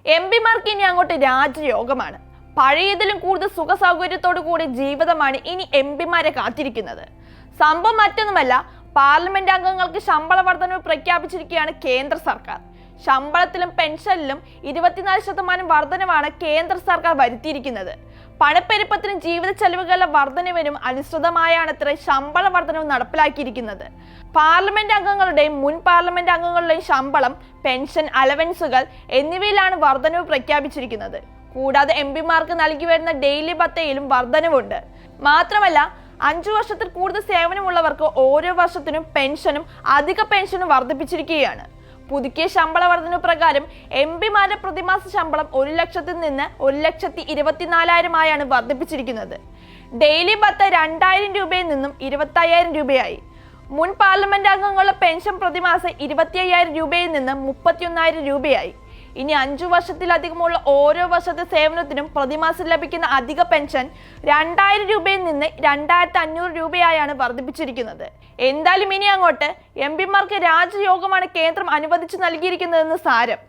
എംപിമാർക്ക് ഇനി അങ്ങോട്ട് രാജയോഗമാണ്. പഴയതിലും കൂടുതൽ സുഖ സൗകര്യത്തോടു കൂടി ജീവിതമാണ് ഇനി എംപിമാരെ കാത്തിരിക്കുന്നത്. സംഭവം മറ്റൊന്നുമല്ല, പാർലമെന്റ് അംഗങ്ങൾക്ക് ശമ്പള വർധനവ് പ്രഖ്യാപിച്ചിരിക്കുകയാണ് കേന്ദ്ര സർക്കാർ. ശമ്പളത്തിലും പെൻഷനിലും 24% വർധനവാണ് കേന്ദ്ര സർക്കാർ വരുത്തിയിരിക്കുന്നത്. പണപ്പെരുപ്പത്തിനും ജീവിത ചെലവുകളുടെ വർധനവിനും അനുസൃതമായാണത്ര ശമ്പള വർധനവ് നടപ്പിലാക്കിയിരിക്കുന്നത്. പാർലമെന്റ് അംഗങ്ങളുടെയും മുൻ പാർലമെന്റ് അംഗങ്ങളുടെയും ശമ്പളം, പെൻഷൻ, അലവൻസുകൾ എന്നിവയിലാണ് വർധനവ് പ്രഖ്യാപിച്ചിരിക്കുന്നത്. കൂടാതെ എംപിമാർക്ക് നൽകി വരുന്ന ഡെയിലി ഭത്തയിലും വർധനവുണ്ട്. മാത്രമല്ല 5 വർഷത്തിൽ കൂടുതൽ സേവനമുള്ളവർക്ക് ഓരോ വർഷത്തിനും പെൻഷനും അധിക പെൻഷനും വർദ്ധിപ്പിച്ചിരിക്കുകയാണ്. പുതുക്കിയ ശമ്പള വർധന പ്രകാരം എംപിമാരുടെ പ്രതിമാസ ശമ്പളം 1 ലക്ഷത്തിൽ നിന്ന് 1,24,000 ആയാണ് വർദ്ധിപ്പിച്ചിരിക്കുന്നത്. ഡെയിലി ഭത്ത 2,000 രൂപയിൽ നിന്നും 25,000 രൂപയായി. മുൻ പാർലമെന്റ് അംഗങ്ങളുടെ പെൻഷൻ പ്രതിമാസം 25,000 രൂപയിൽ നിന്ന് 31,000 രൂപയായി. ഇനി 5 വർഷത്തിലധികമുള്ള ഓരോ വർഷത്തെ സേവനത്തിനും പ്രതിമാസം ലഭിക്കുന്ന അധിക പെൻഷൻ 2,000 രൂപയിൽ നിന്ന് 2,500 രൂപയായാണ് വർദ്ധിപ്പിച്ചിരിക്കുന്നത്. എന്തായാലും ഇനി അങ്ങോട്ട് എംപിമാർക്ക് രാജയോഗമാണ് കേന്ദ്രം അനുവദിച്ചു നൽകിയിരിക്കുന്നതെന്ന് സാരം.